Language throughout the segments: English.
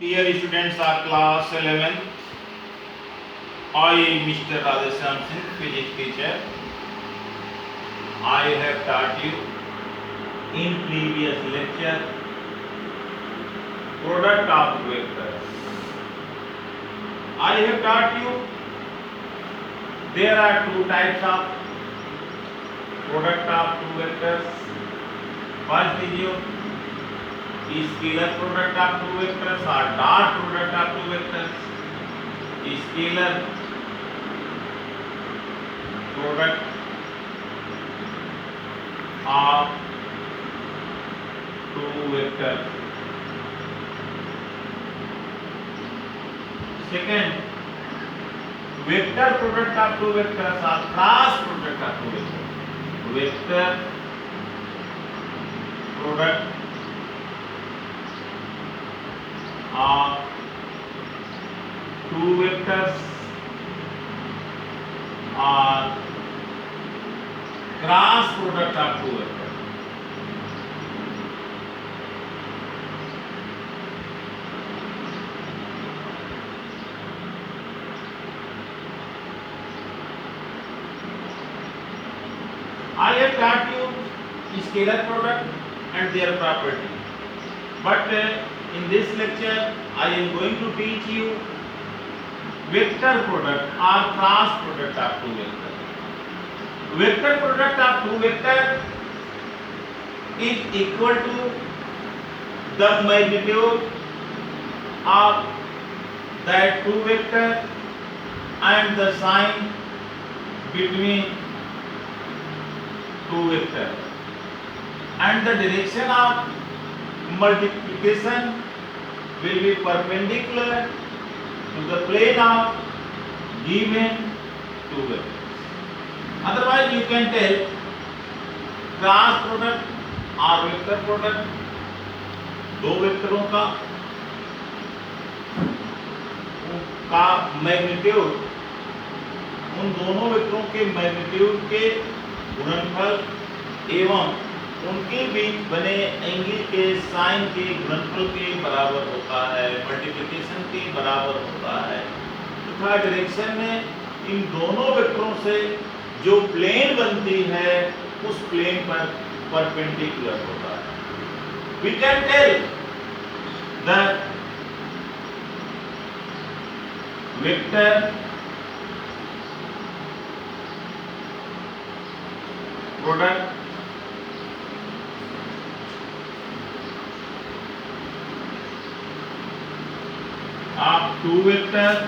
Dear students of class 11, I am Mr. Radheshyam Singh, physics teacher. I have taught you in previous lecture product of vectors. I have taught you there are two types of product of two vectors. First is your scalar product of two vectors or dot product of two vectors. Scalar product of two vectors. Second, vector product of two vectors or cross product of two vectors. Vector product of two vectors or cross product of two vectors. I have taught you scalar product and their property, but in this lecture I am going to teach you vector product or cross product of two vectors. Vector product of two vectors is equal to the magnitude of that two vector and the sign between two vectors, and the direction of multiplication will be perpendicular to the plane of given two vectors. Otherwise you can tell cross product और vector product दो वेक्टरों का magnitude, उन दोनों वेक्टरों के magnitude के गुणनफल एवं उनके बीच बने एंगल के साइन के गुणनफल के बराबर होता है, मल्टीप्लिकेशन के बराबर होता है तथा डायरेक्शन में इन दोनों वेक्टरों से जो प्लेन बनती है उस प्लेन पर परपेंडिकुलर होता है. We can tell that vector product of two vectors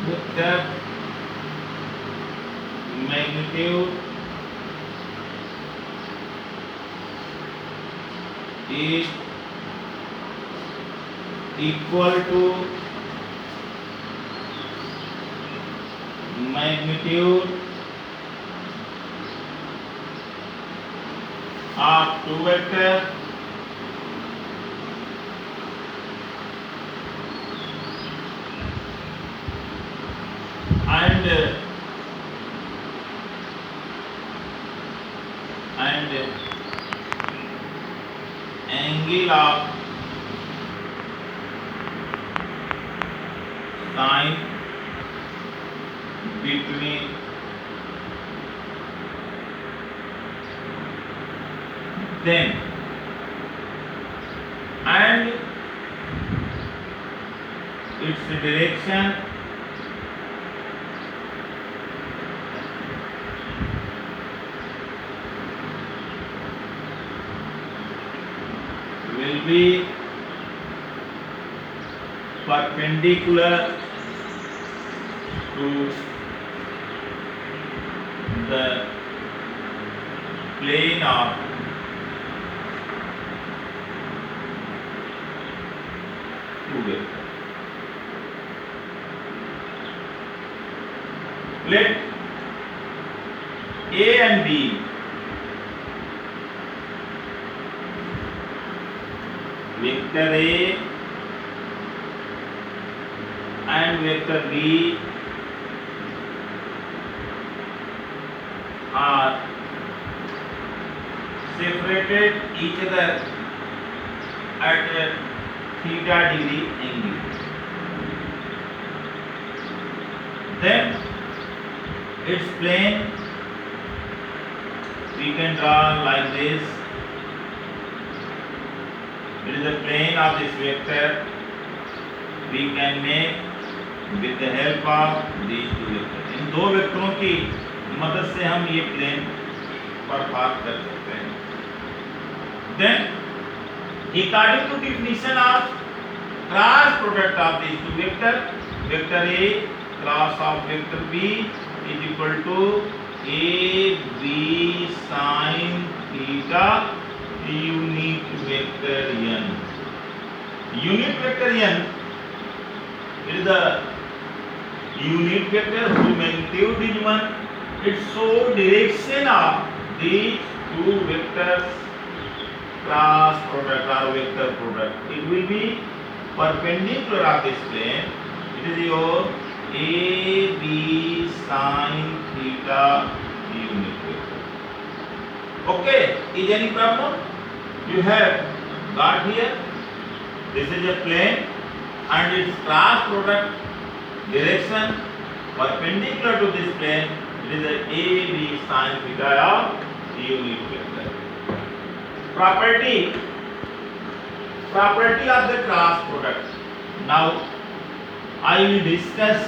vector magnitude is equal to magnitude of two vectors and angle of sine between them, and its direction will be perpendicular to the plane of two vectors. Let A and B vector A and vector B are separated each other at a theta degree angle. Then its plane we can draw like this. It is the plane of this vector. We can make with the help of these two vectors. इन दो वेक्टरों की मदद से हम ये plane perform कर सकते हैं. Then, according to definition of cross product of these two vectors, vector A cross of vector B is equal to AB sin theta unit vector n. Unit vector n is the unit vector whose magnitude is 1. It shows direction of these two vectors cross product or vector product. It will be perpendicular of this plane. It is your AB sin theta unit vector. Okay, is any problem? You have got here. This is a plane and its cross product direction perpendicular to this plane. It is a AB sin theta of unit vector. Property of the cross product. Now I will discuss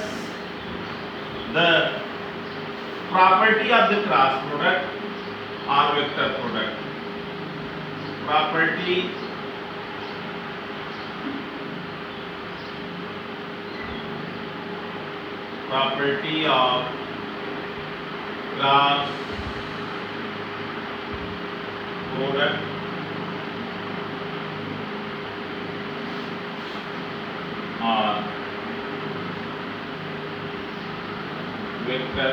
the property of the cross product or vector product. Property of cross product or vector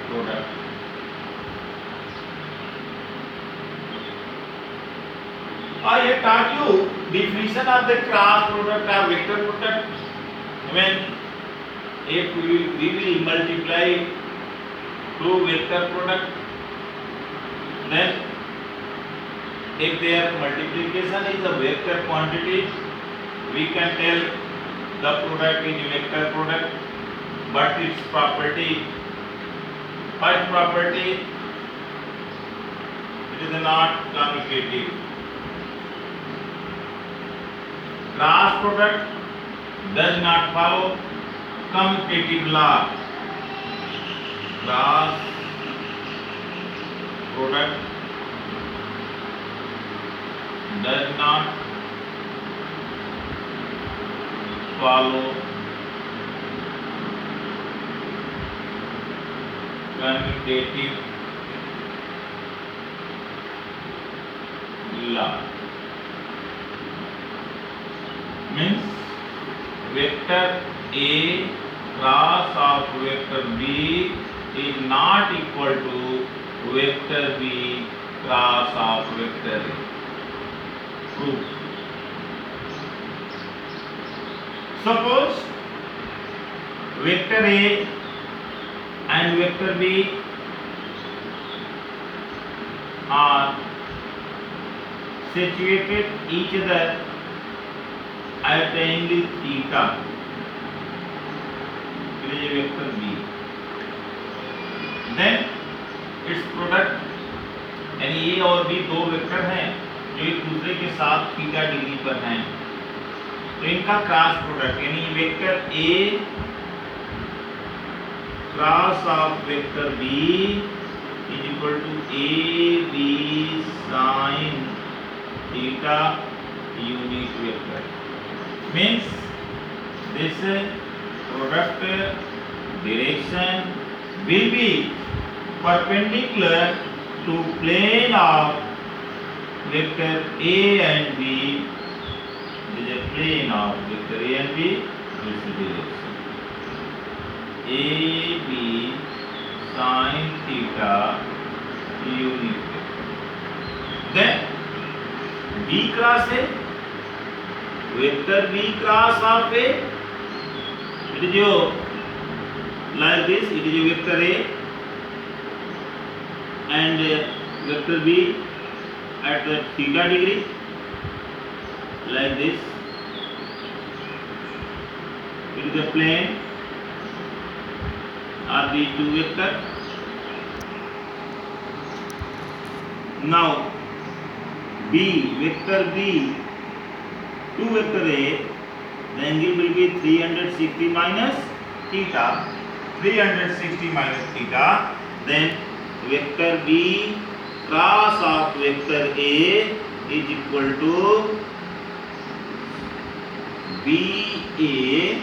product. I have taught you definition of the cross product or vector product. When if we will multiply two vector product, then if their multiplication is a vector quantity, we can tell the product is vector product. But its property, first property, it is not commutative. Cross product does not follow commutative law. Cross product does not follow commutative law. Means vector A cross of vector B is not equal to vector B cross of vector A. Proof. Suppose vector A and vector B are situated each other at angle theta. It is a vector B. Then its product यानी A और B दो vector हैं जो एक दूसरे के साथ theta degree पर हैं, तो इनका क्रॉस प्रोडक्ट यानी vector A cross of vector B is equal to AB sin theta unit vector. Means this product direction will be perpendicular to plane of vector A and B. This is a plane of vector A and B. This is direction AB sin theta unit vector. Then B cross A, vector B cross of A, it is your like this, it is a vector A and vector B at the theta degree, like this. It is a plane are these two vectors. Now B, vector B to vector A, the angle will be 360 minus theta. 360 minus theta. Then vector B cross of vector A is equal to BA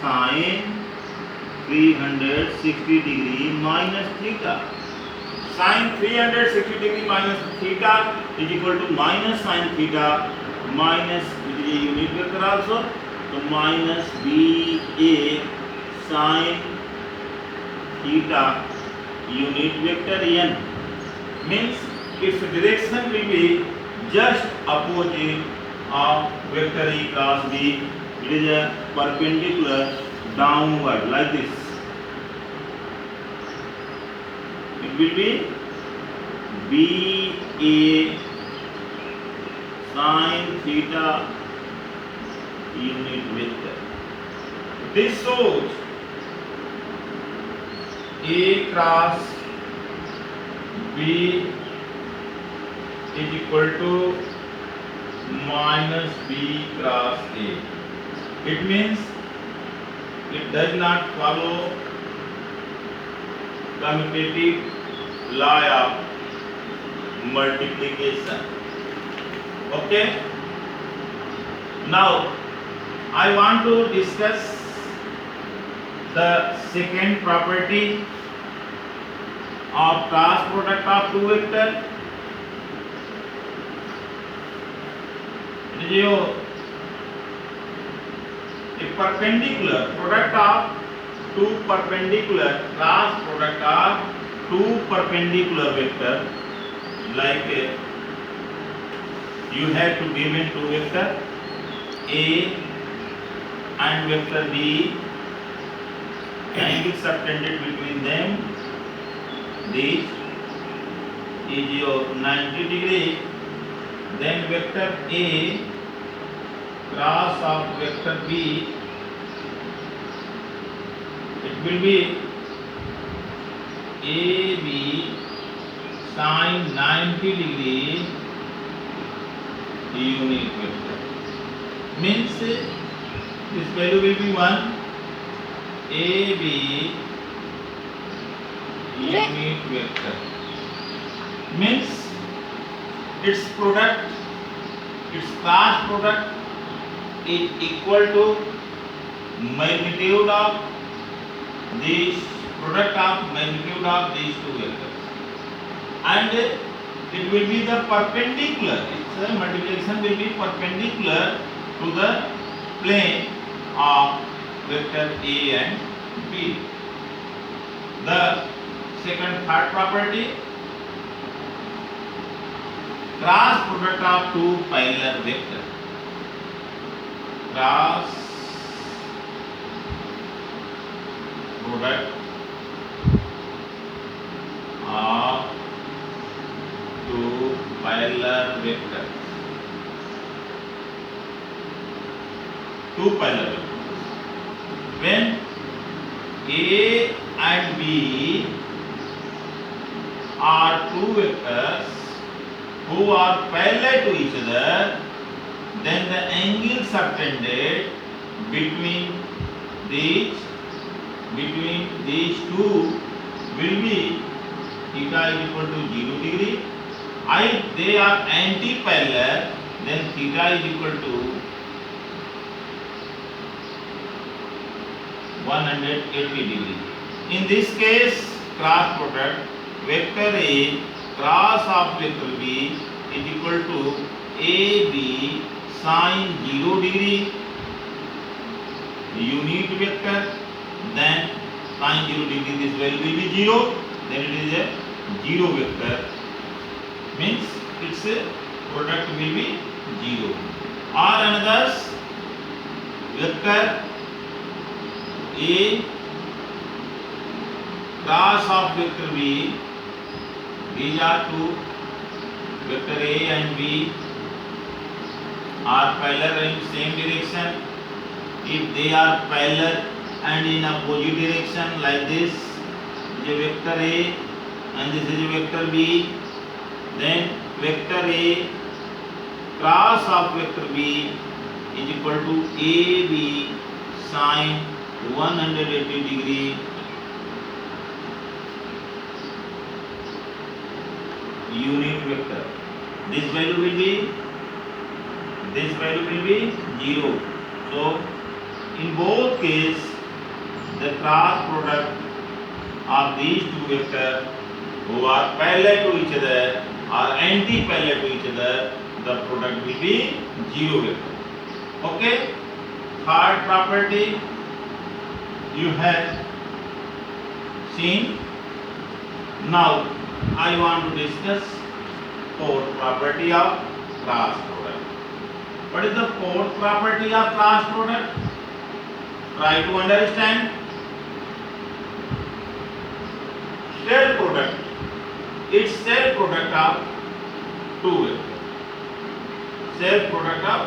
sin 360 degree minus theta. Sin 360 degree minus theta is equal to minus sin theta minus, which is a unit vector also, so minus BA sin theta unit vector n, means its direction will be just opposite of vector E cross B. It is a perpendicular downward, like this. It will be BA sin theta unit vector. This shows A cross B is equal to minus B cross A. It means it does not follow commutative law of multiplication. Okay. Now I want to discuss the second property of cross product of two vectors. A perpendicular product of two perpendicular, cross product of two perpendicular vector, like you have to given two vector A and vector B, angle subtended between them, this is your 90 degree. Then vector A cross of vector B, it will be AB sin 90 degree unit vector. Means this value will be 1. AB unit vector. Means its product, its cross product is equal to magnitude of this product of magnitude of these two vectors, and it will be the perpendicular. Its multiplication will be perpendicular to the plane of vector A and B. The third property, cross product of two parallel vectors. Cross product of two parallel vectors. Two parallel vectors. When A and B are two vectors who are parallel to each other, then the angle subtended between these two will be theta is equal to 0 degree. If they are anti-parallel, then theta is equal to 180 degree. In this case, cross product vector A cross of vector B is equal to AB sin 0 degree unit vector. Then sin 0 degree, this value will be 0. Then it is a 0 vector. Means its product will be 0. Or another vector A cross of vector B These are two vector A and B are parallel in same direction. If they are parallel and in opposite direction like this, is a vector A and this is a vector B, then vector A cross of vector B is equal to AB sine 180 degree unit vector. This value will be 0. So in both cases the cross product of these two vectors who are parallel to each other or anti-parallel to each other, the product will be 0 vector. Okay. Third property you have seen. Now I want to discuss fourth property of cross product. What is the fourth property of cross product? Try to understand. Cell product. It's cell product of two vectors. Cell product of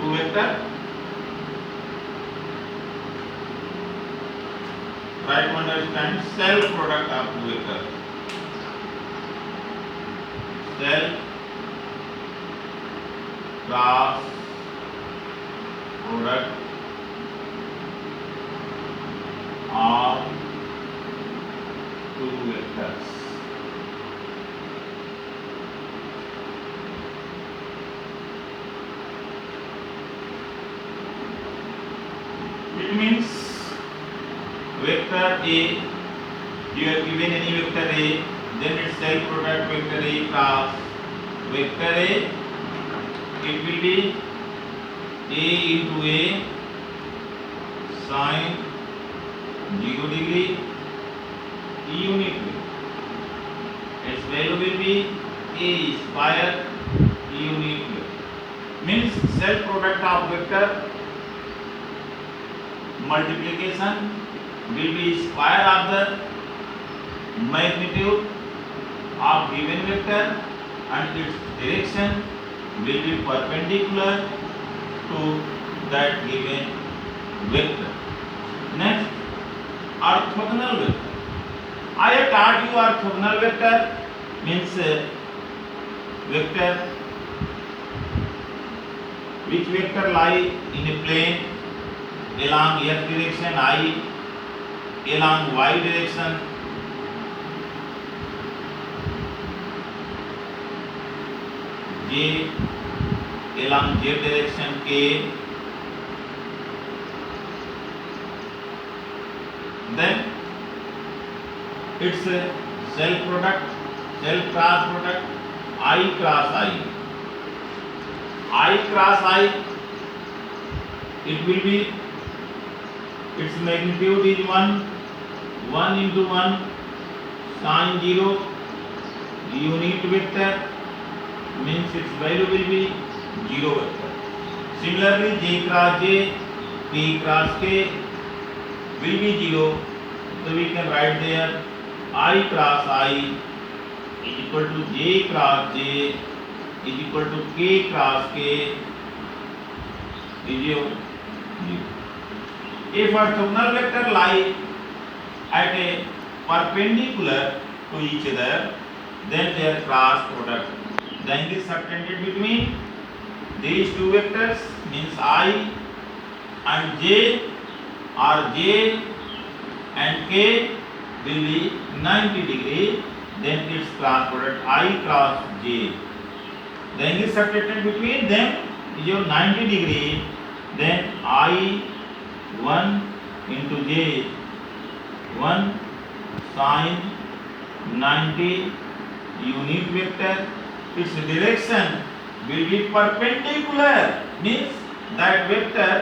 two vectors. Try to understand cell product of two vectors. Cell cross product of two vectors. It means vector A, you have given any vector A, then its cell product vector A cross vector A, it will be A into A sine 0 degree unit vector. Its value will be A square unit vector. Means cell product of vector multiplication will be square of the magnitude of given vector and its direction will be perpendicular to that given vector. Next, orthogonal vector. I have taught you orthogonal vector means vector which vector lie in a plane along x direction I, along y direction j, along z direction k. Then its cell product, cell cross product I cross I. I cross I, it will be, its magnitude is 1 into 1 sine 0 unit vector, means its value will be 0 vector. Similarly, j cross j, p cross k will be 0. So we can write there I cross I is equal to j cross j is equal to k cross k is 0. If orthogonal vector lie at a perpendicular to each other, then their cross product, the angle subtended between these two vectors means I and j or j and k will be 90 degree, then its cross product I cross j. The angle subtended between them is 90 degree, then I 1 into j 1 sine 90 unit vector. Its direction will be perpendicular, means that vector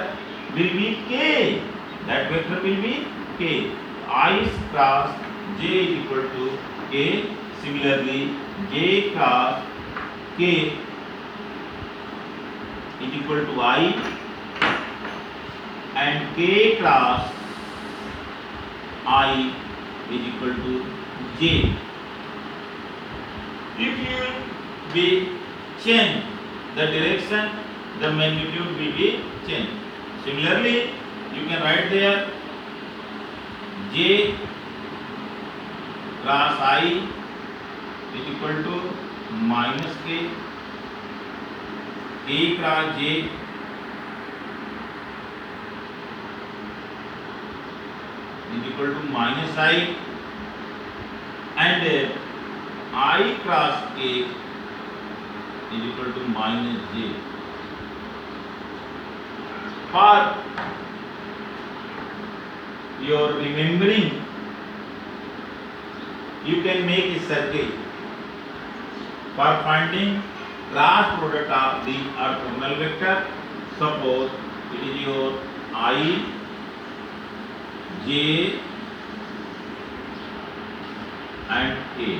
will be k. That vector will be k. I cross j is equal to k. Similarly, j cross k is equal to I and k cross I is equal to j. If you be change the direction, the magnitude will be changed. Similarly, you can write there J cross I is equal to minus K, K cross J is equal to minus I, and I cross K is equal to minus J. For your remembering, you can make a circle for finding cross product of the orthogonal vector. Suppose it is your I, J and K,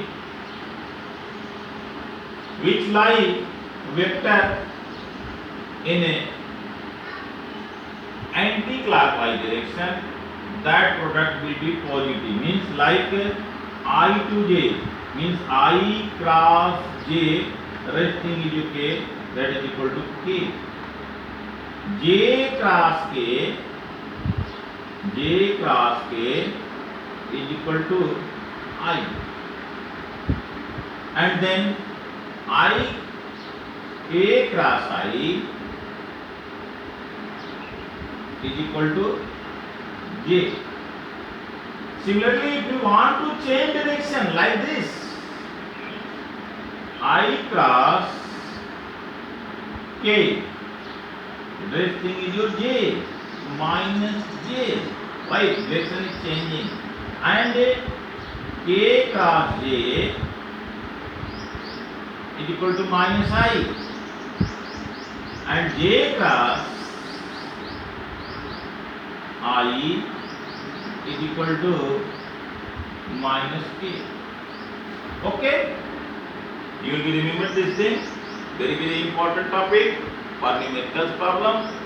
which lie vector in a anti-clockwise direction. That product will be positive, means like I to J, means I cross J resting is K, that is equal to K. J cross K is equal to I, and then I K cross I is equal to J. Similarly, if you want to change direction like this, I cross K, this thing is your J, minus J. Why? Direction is changing. And K cross J is equal to minus I, and J cross I is equal to minus K. Okay? You will be remember this thing. Very important topic for numericals problem.